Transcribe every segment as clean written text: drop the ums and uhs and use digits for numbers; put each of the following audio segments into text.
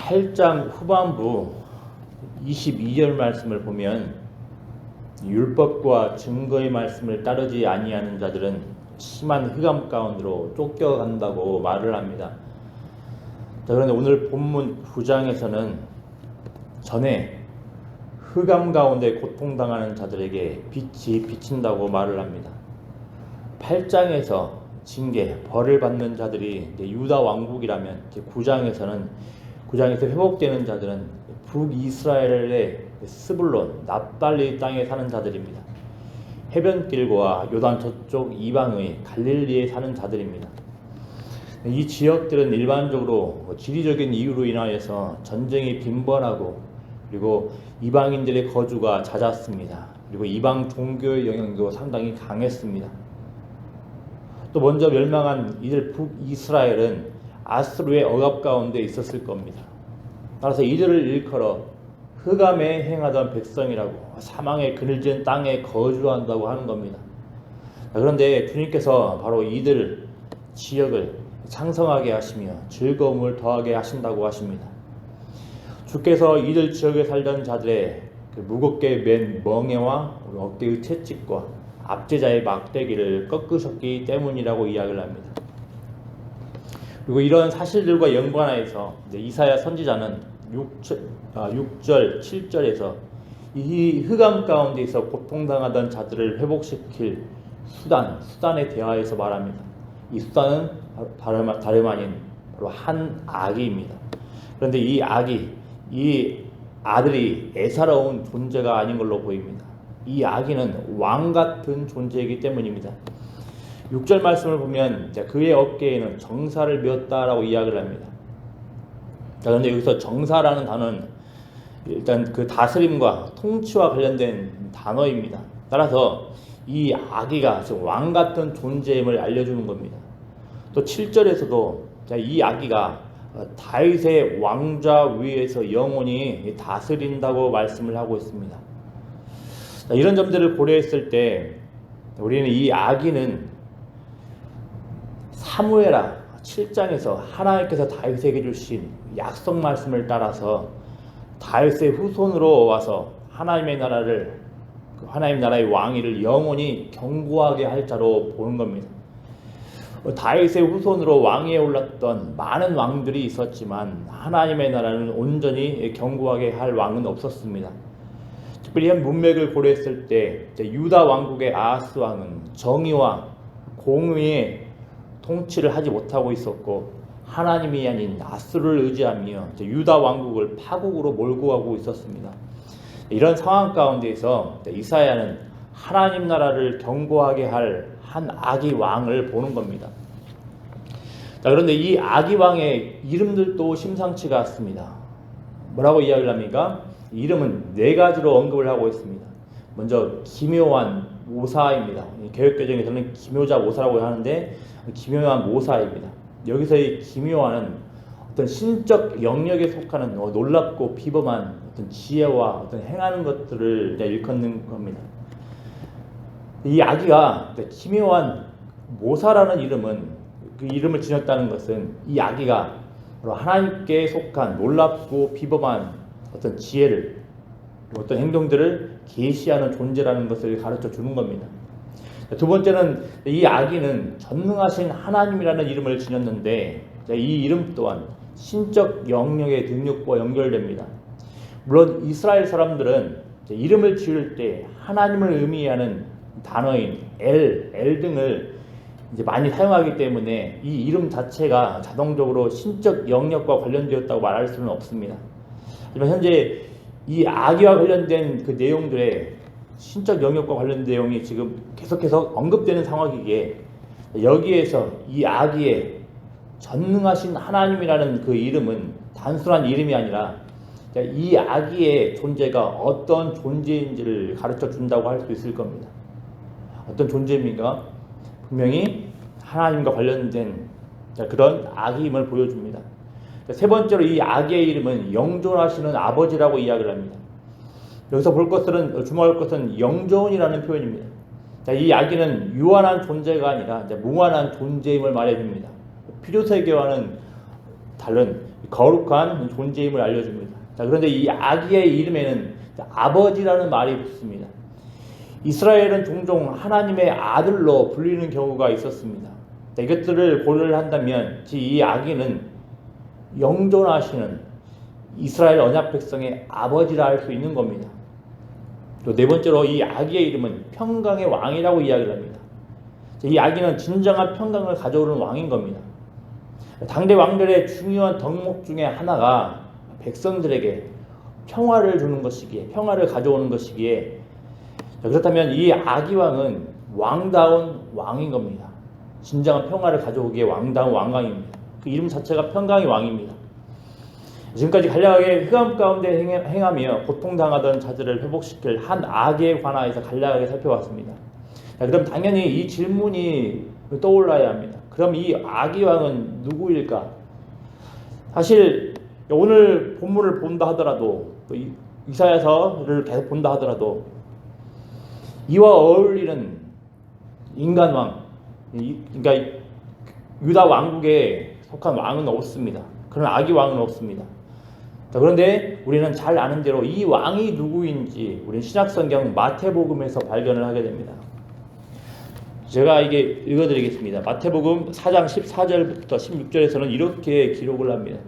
8장 후반부 22절 말씀을 보면 율법과 증거의 말씀을 따르지 아니하는 자들은 심한 흑암 가운데로 쫓겨간다고 말을 합니다. 자, 그런데 오늘 본문 9장에서는 전에 흑암 가운데 고통당하는 자들에게 빛이 비친다고 말을 합니다. 8장에서 징계, 벌을 받는 자들이 유다 왕국이라면 9장에서 회복되는 자들은 북이스라엘의 스불론, 납달리 땅에 사는 자들입니다. 해변길과 요단 저쪽 이방의 갈릴리에 사는 자들입니다. 이 지역들은 일반적으로 지리적인 이유로 인하여서 전쟁이 빈번하고 그리고 이방인들의 거주가 잦았습니다. 그리고 이방 종교의 영향도 상당히 강했습니다. 또 먼저 멸망한 이들 북이스라엘은 아수르의 억압 가운데 있었을 겁니다. 따라서 이들을 일컬어 흑암에 행하던 백성이라고, 사망의 그늘진 땅에 거주한다고 하는 겁니다. 그런데 주님께서 바로 이들 지역을 창성하게 하시며 즐거움을 더하게 하신다고 하십니다. 주께서 이들 지역에 살던 자들의 무겁게 맨 멍에와 어깨의 채찍과 압제자의 막대기를 꺾으셨기 때문이라고 이야기를 합니다. 그리고 이런 사실들과 연관하여서 이사야 선지자는 6절, 7절에서 이 흑암 가운데에서 고통당하던 자들을 회복시킬 수단에 대하여서 말합니다. 이 수단은 다름 아닌 바로 한 아기입니다. 그런데 이 아들이 애사로운 존재가 아닌 걸로 보입니다. 이 아기는 왕 같은 존재이기 때문입니다. 6절 말씀을 보면 그의 어깨에는 정사를 메었다라고 이야기를 합니다. 그런데 여기서 정사라는 단어는 일단 그 다스림과 통치와 관련된 단어입니다. 따라서 이 아기가 지금 왕 같은 존재임을 알려주는 겁니다. 또 7절에서도 이 아기가 다윗의 왕좌 위에서 영원히 다스린다고 말씀을 하고 있습니다. 이런 점들을 고려했을 때 우리는 이 아기는 사무엘하 7장에서 하나님께서 다윗에게 주신 약속 말씀을 따라서 다윗의 후손으로 와서 하나님 나라의 왕위를 영원히 경고하게 할 자로 보는 겁니다. 다윗의 후손으로 왕위에 올랐던 많은 왕들이 있었지만 하나님의 나라는 온전히 경고하게 할 왕은 없었습니다. 특별히 현 문맥을 고려했을 때 유다 왕국의 아하스 왕은 정의와 공의의 통치를 하지 못하고 있었고 하나님이 아닌 아수르를 의지하며 유다 왕국을 파국으로 몰고 가고 있었습니다. 이런 상황 가운데에서 이사야는 하나님 나라를 경고하게 할 한 아기 왕을 보는 겁니다. 그런데 이 아기 왕의 이름들도 심상치가 않습니다. 뭐라고 이야기를 합니까? 이름은 4가지로 언급을 하고 있습니다. 먼저 기묘한 모사입니다. 개혁개정에서는 기묘자 모사라고 하는데 기묘한 모사입니다. 여기서의 기묘한은 어떤 신적 영역에 속하는 놀랍고 비범한 어떤 지혜와 어떤 행하는 것들을 일컫는 겁니다. 이 아기가 기묘한 모사라는 그 이름을 지녔다는 것은 이 아기가 하나님께 속한 놀랍고 비범한 어떤 지혜를, 어떤 행동들을 계시하는 존재라는 것을 가르쳐 주는 겁니다. 두 번째는 이 아기는 전능하신 하나님이라는 이름을 지녔는데 이 이름 또한 신적 영역의 능력과 연결됩니다. 물론 이스라엘 사람들은 이름을 지을 때 하나님을 의미하는 단어인 엘 등을 많이 사용하기 때문에 이 이름 자체가 자동적으로 신적 영역과 관련되었다고 말할 수는 없습니다. 하지만 현재 이 아기와 관련된 그 내용들의 신적 영역과 관련된 내용이 지금 계속해서 언급되는 상황이기에 여기에서 이 아기의 전능하신 하나님이라는 그 이름은 단순한 이름이 아니라 이 아기의 존재가 어떤 존재인지를 가르쳐 준다고 할 수 있을 겁니다. 어떤 존재입니까? 분명히 하나님과 관련된 그런 아기임을 보여줍니다. 세 번째로 이 아기의 이름은 영존하시는 아버지라고 이야기를 합니다. 여기서 주목할 것은 영존이라는 표현입니다. 이 아기는 유한한 존재가 아니라 무한한 존재임을 말해줍니다. 필요세계와는 다른 거룩한 존재임을 알려줍니다. 자, 그런데 이 아기의 이름에는 아버지라는 말이 붙습니다. 이스라엘은 종종 하나님의 아들로 불리는 경우가 있었습니다. 이것들을 고려를 한다면 이 아기는 영존하시는 이스라엘 언약 백성의 아버지라 할 수 있는 겁니다. 또 네 번째로 이 아기의 이름은 평강의 왕이라고 이야기를 합니다. 이 아기는 진정한 평강을 가져오는 왕인 겁니다. 당대 왕들의 중요한 덕목 중에 하나가 백성들에게 평화를 주는 것이기에, 평화를 가져오는 것이기에, 그렇다면 이 아기 왕은 왕다운 왕인 겁니다. 진정한 평화를 가져오기에 왕다운 왕왕입니다. 그 이름 자체가 평강의 왕입니다. 지금까지 간략하게 흑암 가운데 행하며 고통당하던 자들을 회복시킬 한 악에 관하여서 간략하게 살펴봤습니다. 자, 그럼 당연히 이 질문이 떠올라야 합니다. 그럼 이 아기 왕은 누구일까? 사실 오늘 본문을 본다 하더라도, 이사야서를 계속 본다 하더라도 이와 어울리는 인간 왕, 그러니까 유다 왕국에 속한 왕은 없습니다. 그런 아기 왕은 없습니다. 자, 그런데 우리는 잘 아는 대로 이 왕이 누구인지 우리는 신약성경 마태복음에서 발견을 하게 됩니다. 제가 이게 읽어드리겠습니다. 마태복음 4장 14절부터 16절에서는 이렇게 기록을 합니다.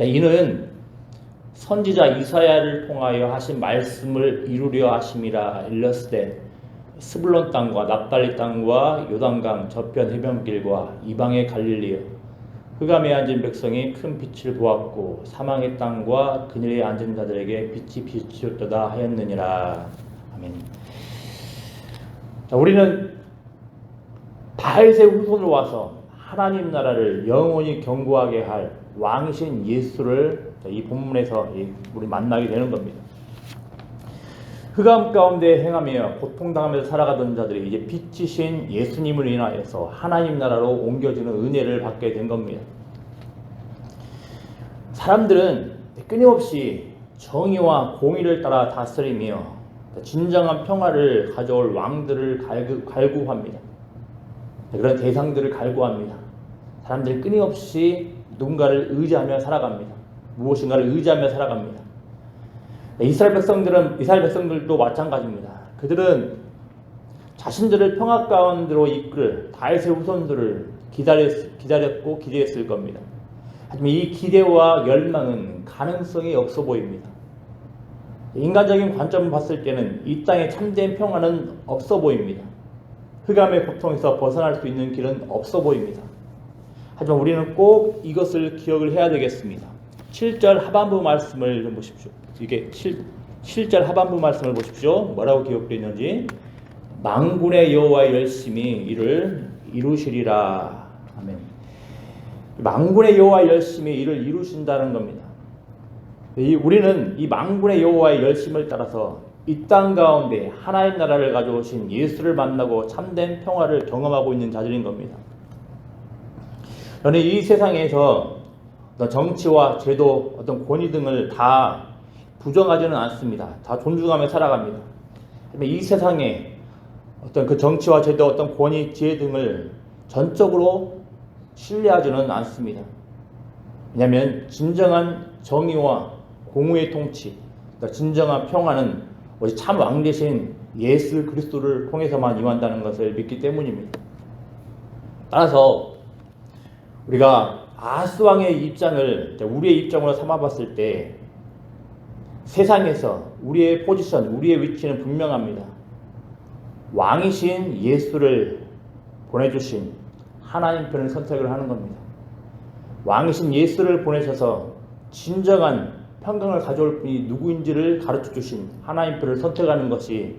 이는 선지자 이사야를 통하여 하신 말씀을 이루려 하심이라. 일렀으되 스불론 땅과 납달리 땅과 요단강 저편 해변길과 이방의 갈릴리여, 흑암에 앉은 백성이 큰 빛을 보았고 사망의 땅과 그늘에 앉은 자들에게 빛이 비추었도다 하였느니라. 아멘. 자, 우리는 다윗의 후손으로 와서 하나님 나라를 영원히 경고하게 할 왕이신 예수를 이 본문에서 우리 만나게 되는 겁니다. 흑암 가운데 행하며 고통당하면서 살아가던 자들이 이제 빛이신 예수님을 인하여서 하나님 나라로 옮겨지는 은혜를 받게 된 겁니다. 사람들은 끊임없이 정의와 공의를 따라 다스리며 진정한 평화를 가져올 왕들을 갈구합니다. 그런 대상들을 갈구합니다. 사람들이 끊임없이 누군가를 의지하며 살아갑니다. 무엇인가를 의지하며 살아갑니다. 이스라엘 백성들도 마찬가지입니다. 그들은 자신들을 평화 가운데로 이끌 다윗의 후손들을 기다렸고 기대했을 겁니다. 하지만 이 기대와 열망은 가능성이 없어 보입니다. 인간적인 관점을 봤을 때는 이 땅에 참된 평화는 없어 보입니다. 흑암의 고통에서 벗어날 수 있는 길은 없어 보입니다. 하지만 우리는 꼭 이것을 기억을 해야 되겠습니다. 7절 하반부 말씀을 좀 보십시오. 이게 7절 하반부 말씀을 보십시오. 뭐라고 기록되어 있는지. 만군의 여호와의 열심히 이를 이루시리라. 아멘. 만군의 여호와의 열심히 이를 이루신다는 겁니다. 우리는 이 만군의 여호와의 열심을 따라서 이 땅 가운데 하나님 나라를 가져오신 예수를 만나고 참된 평화를 경험하고 있는 자들인 겁니다. 저는 이 세상에서 정치와 제도, 어떤 권위 등을 다 부정하지는 않습니다. 다 존중하며 살아갑니다. 하지만 이 세상에 어떤 그 정치와 제도, 어떤 권위, 지혜 등을 전적으로 신뢰하지는 않습니다. 왜냐하면 진정한 정의와 공의의 통치, 진정한 평화는 오직 참 왕 대신 예수 그리스도를 통해서만 임한다는 것을 믿기 때문입니다. 따라서 우리가 아하스 왕의 입장을 우리의 입장으로 삼아봤을 때 세상에서 우리의 포지션, 우리의 위치는 분명합니다. 왕이신 예수를 보내주신 하나님 편을 선택을 하는 겁니다. 왕이신 예수를 보내셔서 진정한 평강을 가져올 분이 누구인지를 가르쳐 주신 하나님 편을 선택하는 것이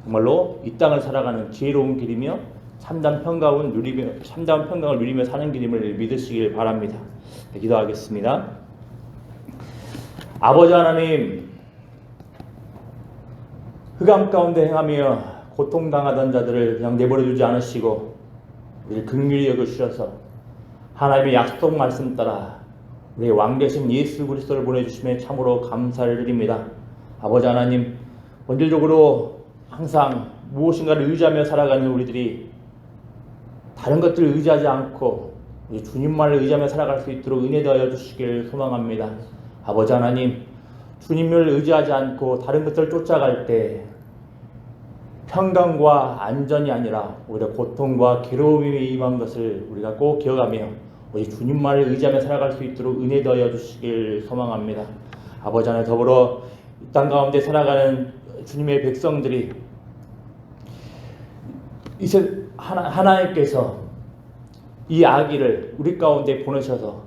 정말로 이 땅을 살아가는 지혜로운 길이며 참다운 평강을 누리며 사는 길임을 믿으시길 바랍니다. 네, 기도하겠습니다. 아버지 하나님, 흑암 가운데 행하며 고통당하던 자들을 그냥 내버려두지 않으시고 우리를 긍휼히 여겨주셔서 하나님의 약속 말씀 따라 우리의 왕 되신 예수 그리스도를 보내주심에 참으로 감사를 드립니다. 아버지 하나님, 본질적으로 항상 무엇인가를 의지하며 살아가는 우리들이 다른 것들을 의지하지 않고 우리 주님만을 의지하며 살아갈 수 있도록 은혜 더하여 주시길 소망합니다. 아버지 하나님, 주님을 의지하지 않고 다른 것들을 쫓아갈 때 평강과 안전이 아니라 오히려 고통과 괴로움이 임한 것을 우리가 꼭 기억하며 오직 주님만을 의지하며 살아갈 수 있도록 은혜 더하여 주시길 소망합니다. 아버지 하나님, 더불어 이 땅 가운데 살아가는 주님의 백성들이 이제 하나님께서 이 아기를 우리 가운데 보내셔서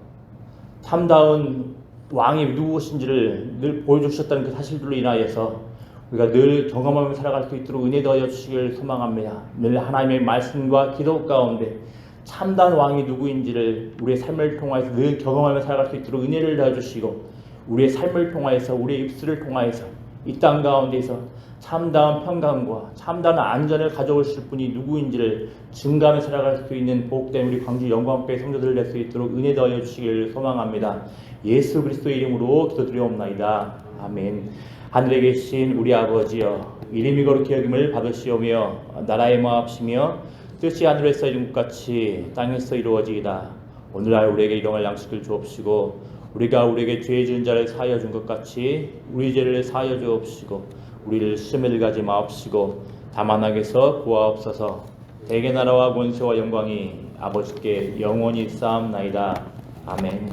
참다운 왕이 누구신지를 늘 보여주셨다는 그 사실들로 인하여서 우리가 늘 경험하며 살아갈 수 있도록 은혜 더하여 주시길 소망합니다. 늘 하나님의 말씀과 기도 가운데 참다운 왕이 누구인지를 우리의 삶을 통하여서 늘 경험하며 살아갈 수 있도록 은혜를 더하여 주시고 우리의 삶을 통하여서 우리의 입술을 통하여서 이 땅 가운데서 참다운 평강과 참다운 안전을 가져오실 분이 누구인지를 증가하며 살아갈 수 있는 복된 우리 광주 영광교회 성도들 될 수 있도록 은혜 더하여 주시길 소망합니다. 예수 그리스도의 이름으로 기도드리옵나이다. 아멘. 하늘에 계신 우리 아버지여, 이름이 거룩히 여김을 받으시오며 나라의 마옵시며 뜻이 하늘에서 이룬 것 같이 땅에서 이루어지이다. 오늘날 우리에게 일용할 양식을 주옵시고 우리가 우리에게 죄 지은 자를 사하여 준 것 같이 우리 죄를 사하여 주옵시고 우리를 시험에 들게 마옵시고 다만 악에서 구하옵소서. 대개 나라와 권세와 영광이 아버지께 영원히 쌓옵나이다. 아멘.